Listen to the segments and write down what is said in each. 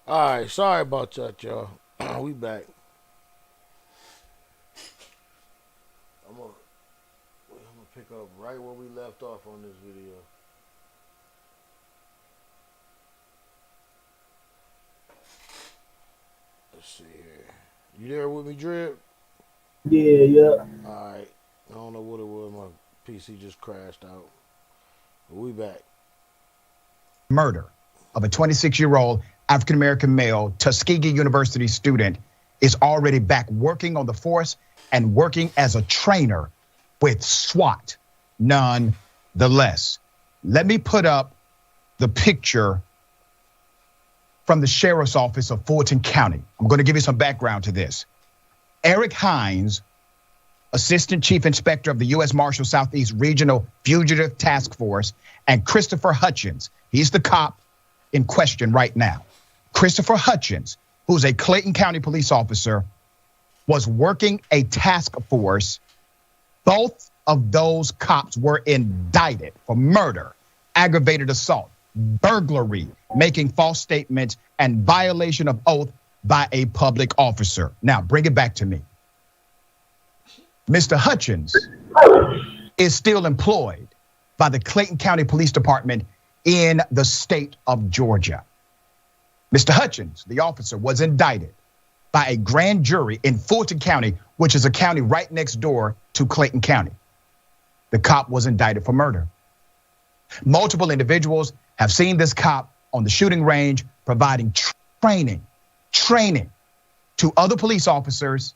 All right, sorry about that, y'all. We back. I'm gonna pick up right where we left off on this video. Let's see here. You there with me, Drip? Yeah, yeah. All right. I don't know what it was. My PC just crashed out. But we back. Murder of a 26-year-old African American male Tuskegee University student is already back working on the force and working as a trainer with SWAT, nonetheless. Let me put up the picture from the sheriff's office of Fulton County. I'm going to give you some background to this. Eric Hines, Assistant Chief Inspector of the U.S. Marshal Southeast Regional Fugitive Task Force, and Christopher Hutchins, he's the cop in question right now. Christopher Hutchins, who's a Clayton County police officer, was working a task force. Both of those cops were indicted for murder, aggravated assault, burglary, making false statements, and violation of oath by a public officer. Now, bring it back to me. Mr. Hutchins is still employed by the Clayton County Police Department in the state of Georgia. Mr. Hutchins, the officer, was indicted by a grand jury in Fulton County, which is a county right next door to Clayton County. The cop was indicted for murder. Multiple individuals have seen this cop on the shooting range providing training to other police officers.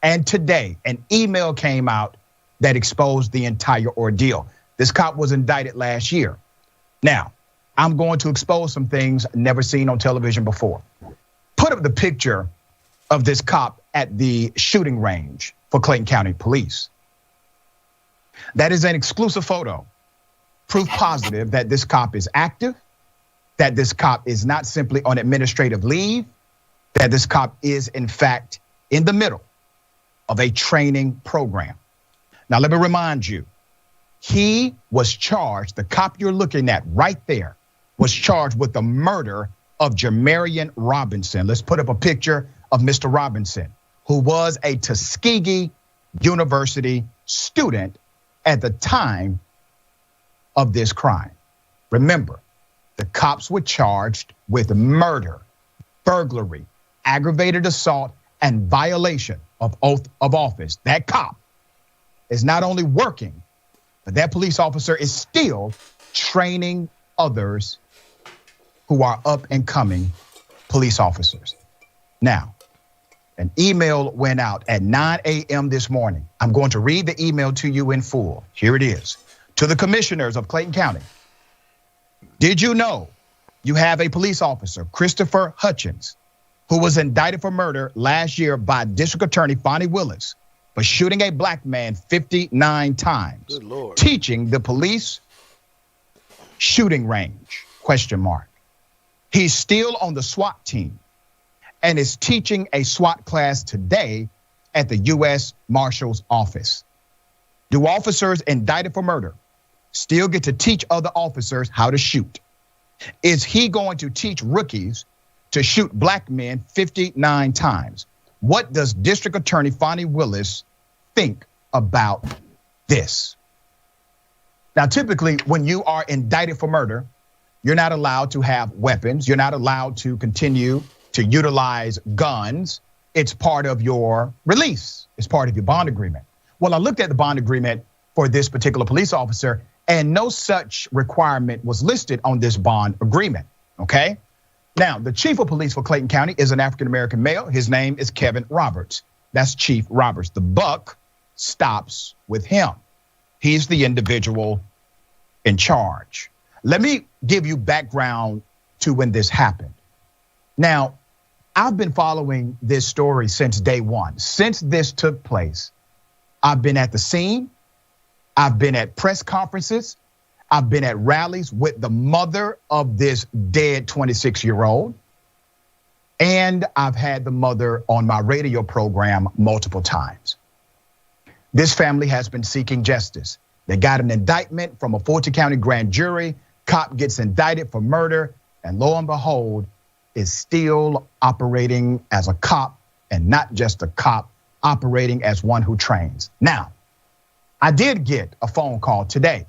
And today, an email came out that exposed the entire ordeal. This cop was indicted last year. Now, I'm going to expose some things never seen on television before. Put up the picture of this cop at the shooting range for Clayton County Police. That is an exclusive photo, proof positive that this cop is active, that this cop is not simply on administrative leave, that this cop is in fact in the middle of a training program. Now, let me remind you, he was charged, the cop you're looking at right there, was charged with the murder of Jamarian Robinson. Let's put up a picture of Mr. Robinson, who was a Tuskegee University student at the time of this crime. Remember, the cops were charged with murder, burglary, aggravated assault, and violation of oath of office. That cop is not only working, but that police officer is still training others who are up and coming police officers. Now, an email went out at 9 a.m. this morning. I'm going to read the email to you in full. Here it is. To the commissioners of Clayton County. Did you know you have a police officer, Christopher Hutchins, who was indicted for murder last year by District Attorney Fonnie Willis for shooting a black man 59 times? Good Lord. Teaching the police shooting range, question mark. He's still on the SWAT team and is teaching a SWAT class today at the U.S. Marshal's office. Do officers indicted for murder still get to teach other officers how to shoot? Is he going to teach rookies to shoot black men 59 times? What does District Attorney Fonnie Willis think about this? Now, typically, when you are indicted for murder, you're not allowed to have weapons. You're not allowed to continue to utilize guns. It's part of your release. It's part of your bond agreement. Well, I looked at the bond agreement for this particular police officer, and no such requirement was listed on this bond agreement, okay? Now, the chief of police for Clayton County is an African-American male. His name is Kevin Roberts. That's Chief Roberts. The buck stops with him. He's the individual in charge. Let me give you background to when this happened. Now, I've been following this story since day one. Since this took place, I've been at the scene. I've been at press conferences. I've been at rallies with the mother of this dead 26-year-old. And I've had the mother on my radio program multiple times. This family has been seeking justice. They got an indictment from a Fulton County grand jury. Cop gets indicted for murder. And lo and behold, is still operating as a cop, and not just a cop, operating as one who trains. Now, I did get a phone call today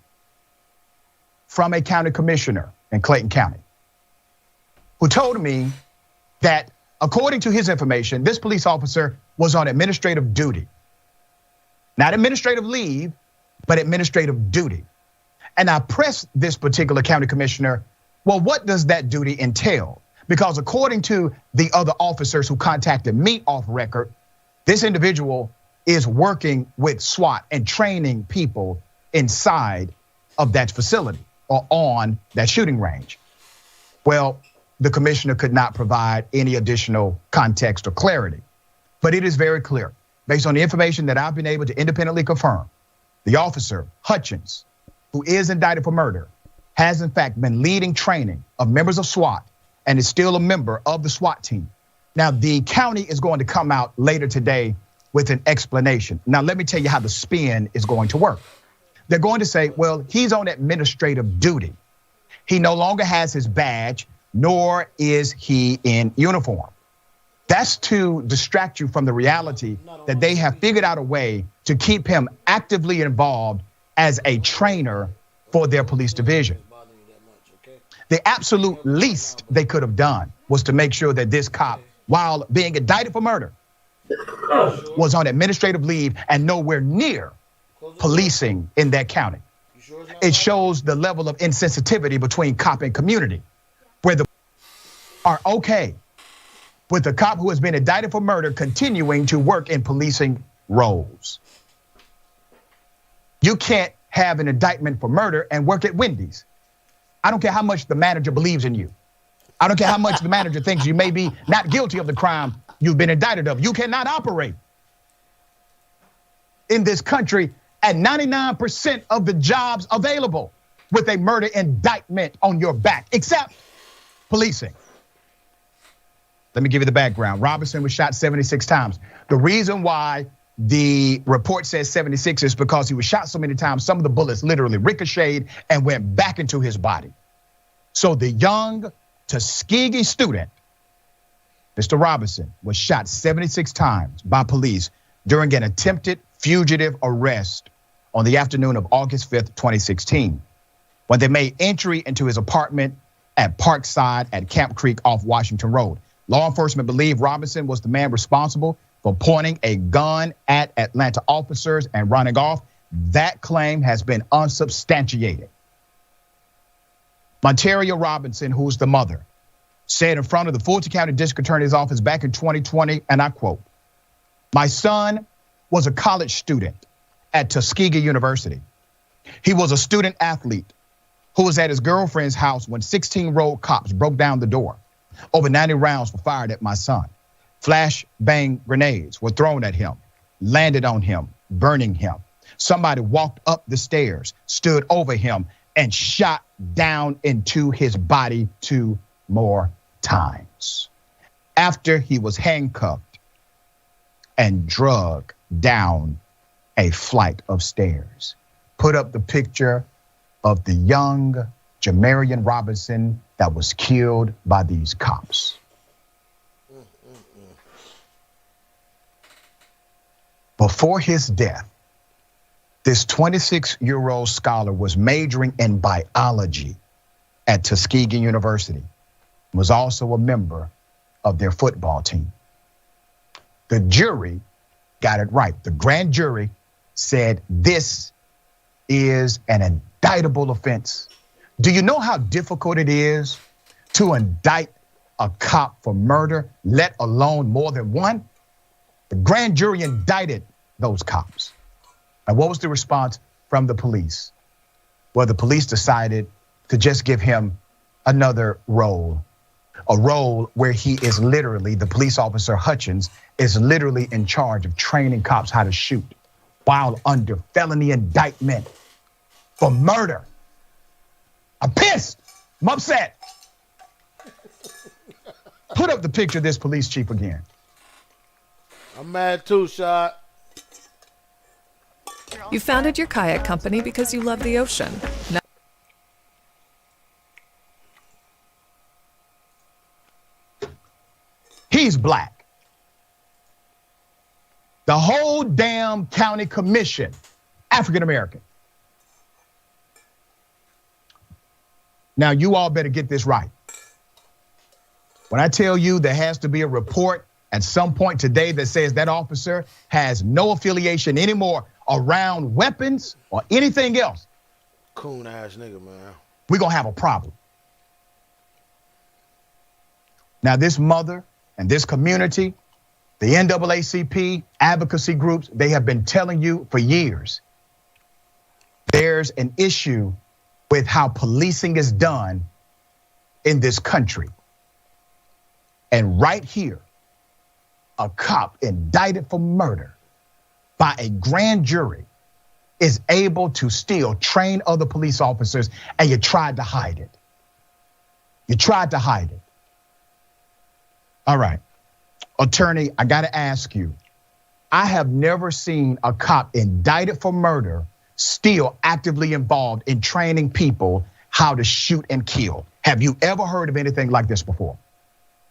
from a county commissioner in Clayton County who told me that according to his information, this police officer was on administrative duty. Not administrative leave, but administrative duty. And I pressed this particular county commissioner, well, what does that duty entail? Because according to the other officers who contacted me off record, this individual is working with SWAT and training people inside of that facility or on that shooting range. Well, the commissioner could not provide any additional context or clarity, but it is very clear based on the information that I've been able to independently confirm. The officer, Hutchins, who is indicted for murder, has in fact been leading training of members of SWAT and is still a member of the SWAT team. Now, the county is going to come out later today with an explanation. Now, let me tell you how the spin is going to work. They're going to say, well, he's on administrative duty. He no longer has his badge, nor is he in uniform. That's to distract you from the reality that they have figured out a way to keep him actively involved as a trainer for their police division. The absolute least they could have done was to make sure that this cop, while being indicted for murder, was on administrative leave and nowhere near policing in that county. It shows the level of insensitivity between cop and community, where the are okay with the cop who has been indicted for murder continuing to work in policing roles. You can't have an indictment for murder and work at Wendy's. I don't care how much the manager believes in you. I don't care how much the manager thinks you may be not guilty of the crime you've been indicted of. You cannot operate in this country at 99% of the jobs available with a murder indictment on your back, except policing. Let me give you the background. Robinson was shot 76 times. The reason why the report says 76 is because he was shot so many times, some of the bullets literally ricocheted and went back into his body. So the young Tuskegee student, Mr. Robinson, was shot 76 times by police during an attempted fugitive arrest on the afternoon of August 5th, 2016, when they made entry into his apartment at Parkside at Camp Creek off Washington Road. Law enforcement believe Robinson was the man responsible for pointing a gun at Atlanta officers and running off. That claim has been unsubstantiated. Monteria Robinson, who's the mother, said in front of the Fulton County District Attorney's Office back in 2020, and I quote, "My son was a college student at Tuskegee University. He was a student athlete who was at his girlfriend's house when 16-year-old cops broke down the door. Over 90 rounds were fired at my son. Flash bang grenades were thrown at him, landed on him, burning him. Somebody walked up the stairs, stood over him, and shot down into his body 2 more times. After he was handcuffed and drugged down a flight of stairs." Put up the picture of the young Jamarian Robinson that was killed by these cops. Before his death, this 26-year-old scholar was majoring in biology at Tuskegee University, was also a member of their football team. The jury got it right. The grand jury said this is an indictable offense. Do you know how difficult it is to indict a cop for murder, let alone more than one? The grand jury indicted those cops. And what was the response from the police? Well, the police decided to just give him another role, a role where he is literally, the police officer Hutchins is literally in charge of training cops how to shoot while under felony indictment for murder. I'm pissed, I'm upset. Put up the picture of this police chief again. I'm mad too, Shot. You founded your kayak company because you love the ocean. Now is black. The whole damn county commission, African American. Now you all better get this right. When I tell you there has to be a report at some point today that says that officer has no affiliation anymore around weapons or anything else. Coon ass nigga, man. We're gonna have a problem. Now this mother and this community, the NAACP, advocacy groups, they have been telling you for years, there's an issue with how policing is done in this country. And right here, a cop indicted for murder by a grand jury is able to still train other police officers, and you tried to hide it. You tried to hide it. All right, attorney, I gotta ask you, I have never seen a cop indicted for murder still actively involved in training people how to shoot and kill. Have you ever heard of anything like this before?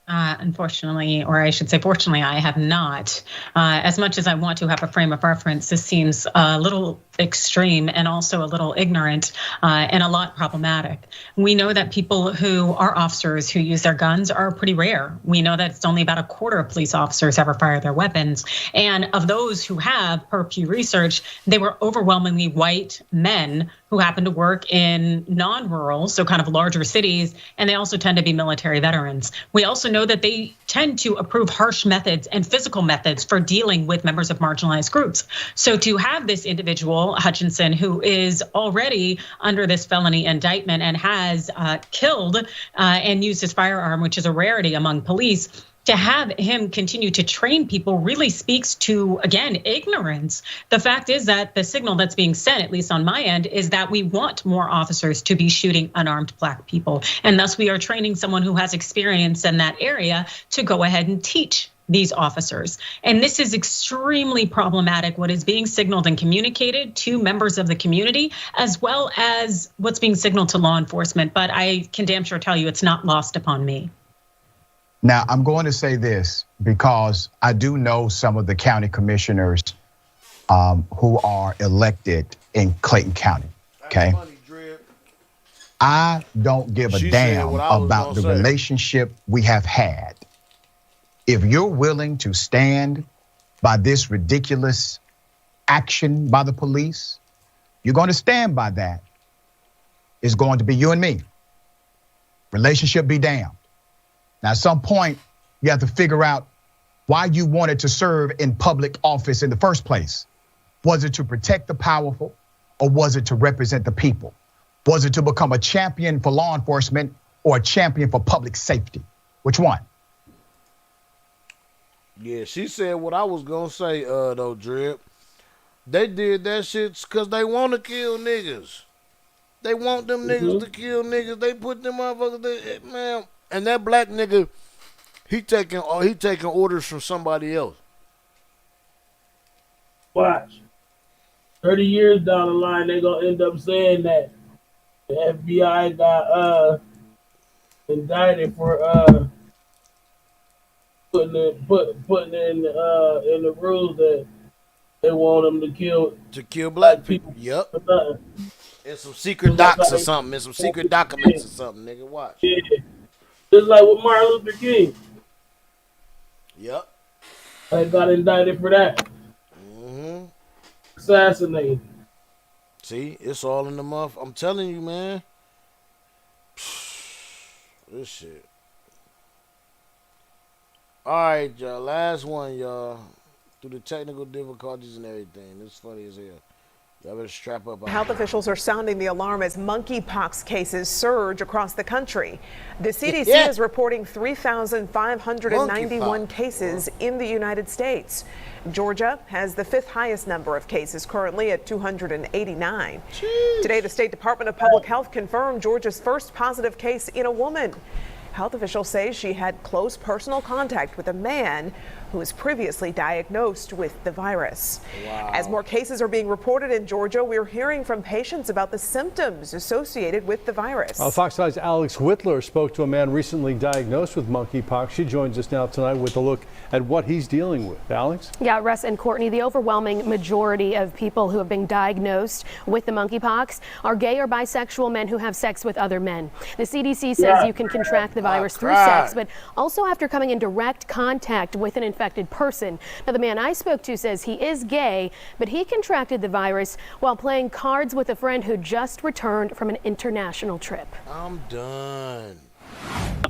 Unfortunately, or I should say fortunately, I have not. As much as I want to have a frame of reference, this seems a little extreme and also a little ignorant and a lot problematic. We know that people who are officers who use their guns are pretty rare. We know that it's only about a quarter of police officers ever fire their weapons. And of those who have, per Pew Research, they were overwhelmingly white men who happen to work in non-rural, so kind of larger cities, and they also tend to be military veterans. We also know that they tend to approve harsh methods and physical methods for dealing with members of marginalized groups. So to have this individual, Hutchinson, who is already under this felony indictment and has killed and used his firearm, which is a rarity among police, to have him continue to train people really speaks to, again, ignorance. The fact is that the signal that's being sent, at least on my end, is that we want more officers to be shooting unarmed black people. And thus we are training someone who has experience in that area to go ahead and teach these officers. And this is extremely problematic, what is being signaled and communicated to members of the community, as well as what's being signaled to law enforcement. But I can damn sure tell you it's not lost upon me. Now, I'm going to say this because I do know some of the county commissioners who are elected in Clayton County, okay? I don't give a damn about the relationship we have had. If you're willing to stand by this ridiculous action by the police, you're going to stand by that. It's going to be you and me. Relationship be damned. Now, at some point, you have to figure out why you wanted to serve in public office in the first place. Was it to protect the powerful, or was it to represent the people? Was it to become a champion for law enforcement or a champion for public safety? Which one? Yeah, she said what I was gonna say, though, Drip. They did that shit because they want to kill niggas. They want them niggas to kill niggas. They put them motherfuckers, man. And that black nigga, he taking orders from somebody else. Watch. 30 years down the line, they gonna end up saying that the FBI got indicted for putting in the rules that they want them to kill black people. Yep. In some secret docs or something. In some secret documents or something, nigga. Watch. Yeah. Just like with Martin Luther King. Yep. They got indicted for that. Assassinated. See, it's all in the month. I'm telling you, man. This shit. All right, y'all. Last one, y'all. Through the technical difficulties and everything. It's funny as hell. Y'all better strap up. Health officials are sounding the alarm as monkeypox cases surge across the country. The CDC is reporting 3,591 cases in the United States. Georgia has the 5th highest number of cases, currently at 289. Jeez. Today, the State Department of Public Health confirmed Georgia's first positive case in a woman. Health officials say she had close personal contact with a man who was previously diagnosed with the virus. Wow. As more cases are being reported in Georgia, we're hearing from patients about the symptoms associated with the virus. Fox 5's Alex Whitler spoke to a man recently diagnosed with monkeypox. She joins us now tonight with a look at what he's dealing with. Alex? Yeah, Russ and Courtney, the overwhelming majority of people who have been diagnosed with the monkeypox are gay or bisexual men who have sex with other men. The CDC says you can contract the virus through sex, but also after coming in direct contact with an infected person. Now, the man I spoke to says he is gay, but he contracted the virus while playing cards with a friend who just returned from an international trip. I'm done.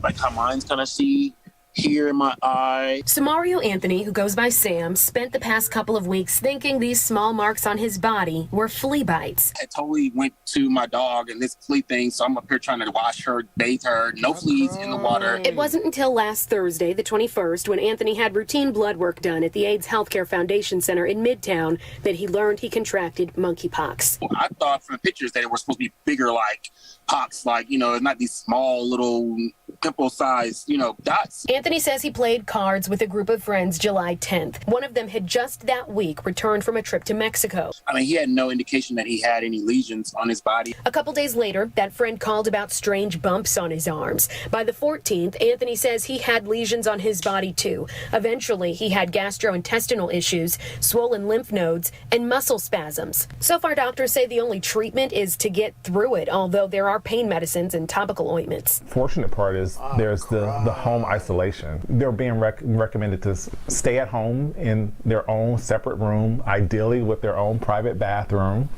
Like my mind's kind of see here in my eye. Samario Anthony, who goes by Sam, spent the past couple of weeks thinking these small marks on his body were flea bites. I totally went to my dog and this flea thing, so I'm up here trying to wash her, bathe her, no fleas in the water. It wasn't until last Thursday, the 21st, when Anthony had routine blood work done at the AIDS Healthcare Foundation Center in Midtown that he learned he contracted monkeypox. I thought from the pictures that it was supposed to be bigger, like pox, like, not these small little pimple-sized, dots. Anthony says he played cards with a group of friends July 10th. One of them had just that week returned from a trip to Mexico. He had no indication that he had any lesions on his body. A couple days later, that friend called about strange bumps on his arms. By the 14th, Anthony says he had lesions on his body too. Eventually, he had gastrointestinal issues, swollen lymph nodes, and muscle spasms. So far, doctors say the only treatment is to get through it, although there are pain medicines and topical ointments. Fortunate part is there's the home isolation. They're being recommended to stay at home in their own separate room, ideally with their own private bathroom,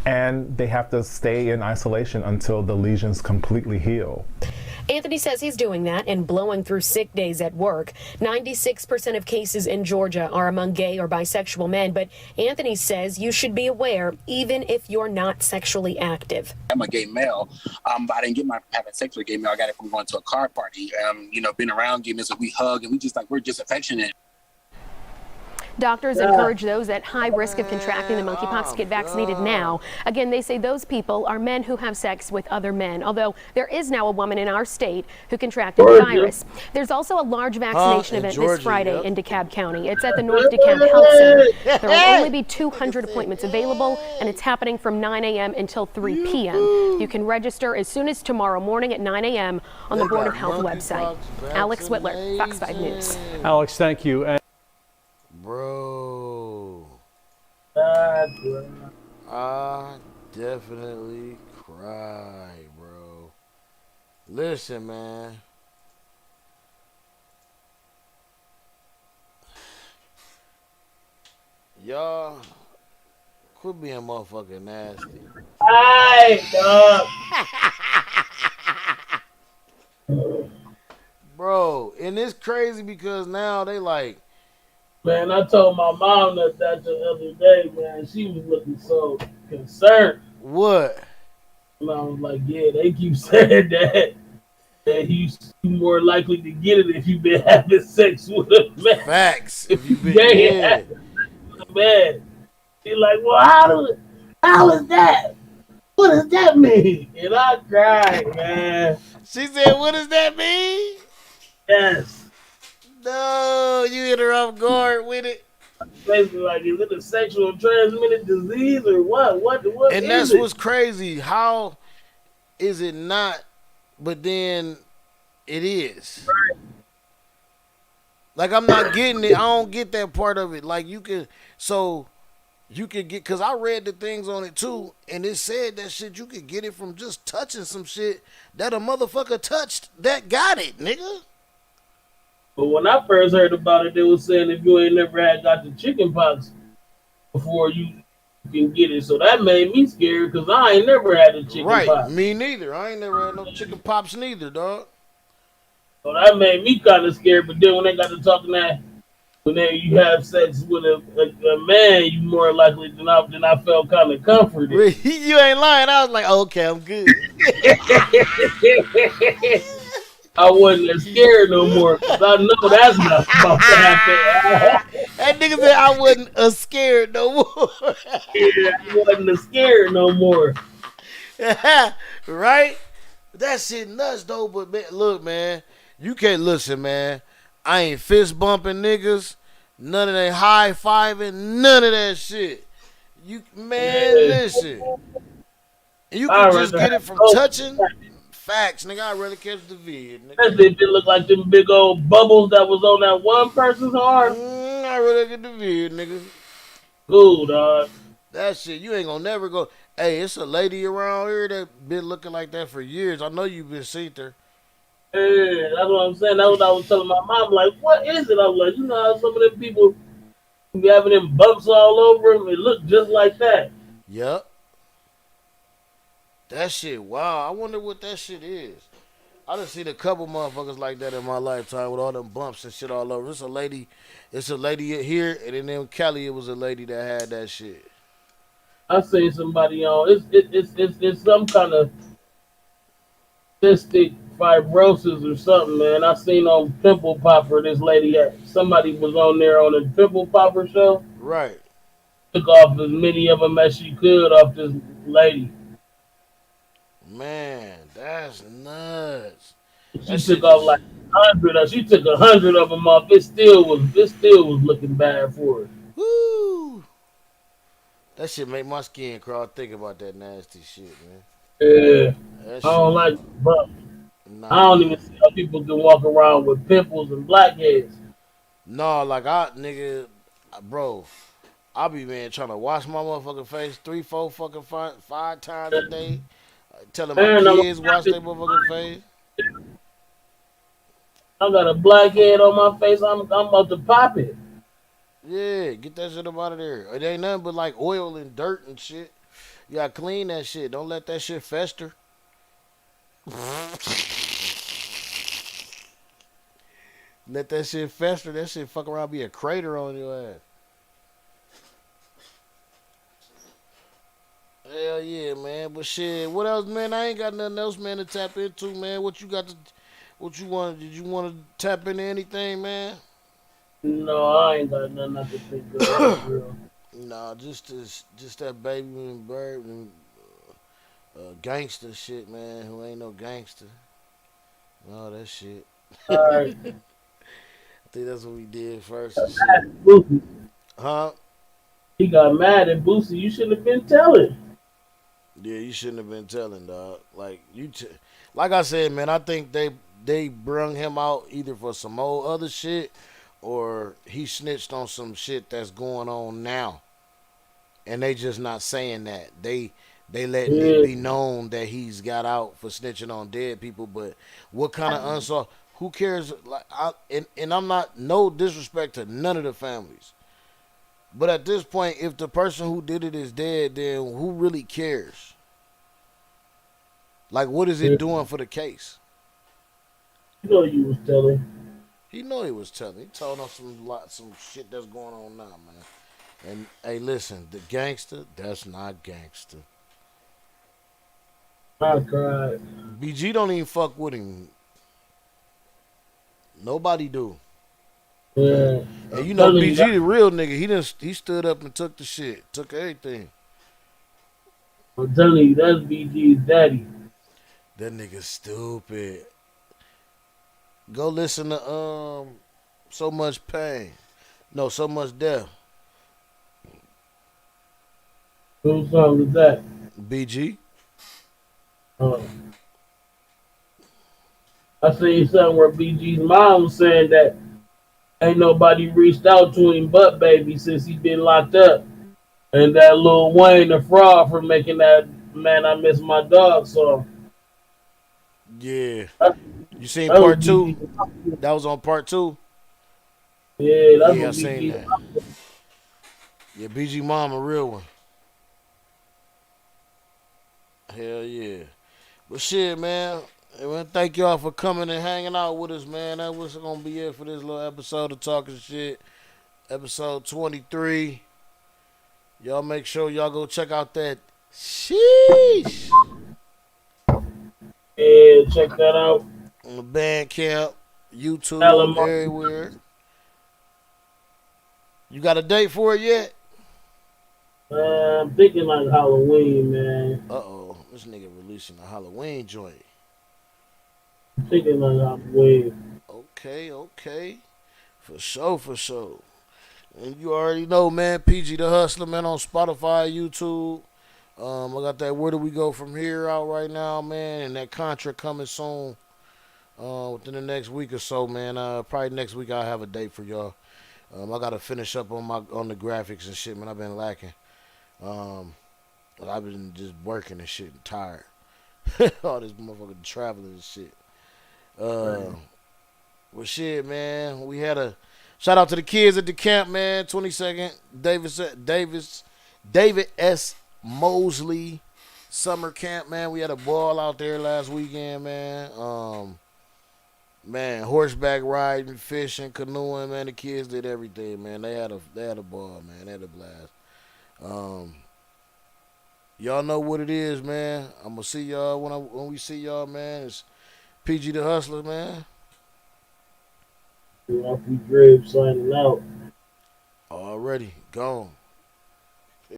and they have to stay in isolation until the lesions completely heal. Anthony says he's doing that and blowing through sick days at work. 96% of cases in Georgia are among gay or bisexual men, but Anthony says you should be aware even if you're not sexually active. I'm a gay male, but I didn't get my having sex with a gay male. I got it from going to a car party. Being around gay men, so we hug and we're just affectionate. Doctors encourage those at high risk of contracting the monkeypox to get vaccinated now. Again, they say those people are men who have sex with other men, although there is now a woman in our state who contracted the virus. There's also a large vaccination event this Friday in DeKalb County. It's at the North DeKalb Health Center. There will only be 200 appointments available, and it's happening from 9 a.m. until 3 p.m. You can register as soon as tomorrow morning at 9 a.m. on the Board of Health website. Alex Whitler, Fox 5 News. Alex, thank you. Bro, I definitely cry, bro. Listen, man. Y'all quit being motherfucking nasty. Bro, and it's crazy because now they like, man, I told my mom that the other day, man. She was looking so concerned. What? And I was like, yeah, they keep saying that you more likely to get it if you've been having sex with a man. Facts. If you've been having sex with a man. She's like, well, how is that? What does that mean? And I cried, man. She said, what does that mean? Yes. No, you hit her off guard with it. Basically, like, is it a sexual transmitted disease or what? What and is that's it? what's crazy. How is it not? But then it is. Right. Like, I'm not getting it. I don't get that part of it. Like, you could get, because I read the things on it too, and it said that shit, you could get it from just touching some shit that a motherfucker touched that got it, nigga. But when I first heard about it, they were saying if you ain't never got the chicken pox before you can get it. So that made me scared because I ain't never had a chicken pox. Right, me neither. I ain't never had no chicken pops neither, dog. So that made me kind of scared. But then when they got to talking that, when you have sex with a man, you more likely than I felt kind of comforted. You ain't lying. I was like, okay, I'm good. I wasn't as scared no more because I know that's not about to happen. That nigga said I wasn't as scared no more. Yeah, I wasn't as scared no more. Right? That shit nuts though. But man, look, man, you can't listen, man. I ain't fist bumping niggas. None of that high fiving, none of that shit. You man, Yeah. listen. And you I can just rather get have it from those. touching. Facts, nigga. I really catch the vid, nigga. Especially if it look like them big old bubbles that was on that one person's arm. I really get the vid, nigga. Cool, dog. That shit, you ain't gonna never go. Hey, it's a lady around here that been looking like that for years. I know you been seen her. Yeah, that's what I'm saying. That's what I was telling my mom. Like, what is it? I was like, you know how some of them people be having them bumps all over them? It look just like that. Yep. That shit, wow. I wonder what that shit is. I done seen a couple motherfuckers like that in my lifetime with all them bumps and shit all over. It's a lady here, and then in Cali, it was a lady that had that shit. I seen somebody on. It's some kind of cystic fibrosis or something, man. I seen on Pimple Popper. This lady somebody was on there on a Pimple Popper show. Right. Took off as many of them as she could off this lady. Man, that's nuts. She took off like 100. She took 100 of them off. It still was looking bad for her. Woo. That shit make my skin crawl thinking about that nasty shit, man. Yeah, That I don't shit. like bumps. I Nah. don't even see how people can walk around with pimples and blackheads. No, like bro, I be man trying to wash my motherfucking face 3, 4, fucking 5 times a day. Telling my Man, kids wash their motherfucking face. I got a blackhead on my face. I'm about to pop it. Yeah, get that shit up out of there. It ain't nothing but like oil and dirt and shit. You gotta clean that shit. Don't let that shit fester. Let that shit fester. That shit fuck around be a crater on your ass. Hell yeah, man. But shit, what else, man? I ain't got nothing else, man, to tap into, man. What you got to, what you want? Did you want to tap into anything, man? No, I ain't got nothing I can think of. Real. Nah, just that baby and bird and gangster shit, man. Who ain't no gangster? All that shit. All right. I think that's what we did first. Boosie. Huh? He got mad at Boosie. You shouldn't have been telling. Yeah, you shouldn't have been telling, dog. Like like I said, man. I think they brung him out either for some old other shit, or he snitched on some shit that's going on now, and they just not saying that. They letting it be known that he's got out for snitching on dead people. But what kind of unsolved? Who cares? Like, and I'm not no disrespect to none of the families. But at this point, if the person who did it is dead, then who really cares? Like, what is it doing for the case? You know you was telling. He know he was telling. He told us some shit that's going on now, man. And hey, listen, the gangster, that's not gangster. I cried. BG don't even fuck with him. Nobody do. Yeah. And you know BG the real nigga. He stood up and took the shit, took everything. I'm telling you, that's BG's daddy. That nigga stupid. Go listen to So Much Pain. No, So Much Death. Whose song is that? BG. I seen something where BG's mom was saying that ain't nobody reached out to him but Baby since he been locked up. And that Lil Wayne the fraud for making that Man I Miss My Dog song. Yeah. You seen part 2? That was on part 2? Yeah, that's yeah, what I seen that. Yeah, BG mom a real one. Hell yeah. But shit, man. Thank y'all for coming and hanging out with us, man. That was gonna be it for this little episode of Talking Shit. Episode 23. Y'all make sure y'all go check out that Sheesh. Yeah, check that out. On the Bandcamp, YouTube, everywhere. You got a date for it yet? I'm thinking like Halloween, man. Uh-oh. This nigga releasing a Halloween joint. I'm thinking like Halloween. Okay. For sure. And you already know, man, PG the Hustler, man, on Spotify, YouTube. I got that Where Do We Go From Here out right now, man, and that Contra coming soon. Within the next week or so, man. Probably next week I'll have a date for y'all. I gotta finish up on the graphics and shit, man. I've been lacking. I've been just working and shit and tired. All this motherfucking traveling and shit. Well, shit, man. We had a shout out to the kids at the camp, man. 22nd David S. Mosley summer camp, man. We had a ball out there last weekend, man. Man, horseback riding, fishing, canoeing, man. The kids did everything, man. They had a ball, man. They had a blast. Y'all know what it is, man. I'm gonna see y'all when we see y'all, man. It's PG the Hustler, man. Off we drip signing out. Already gone.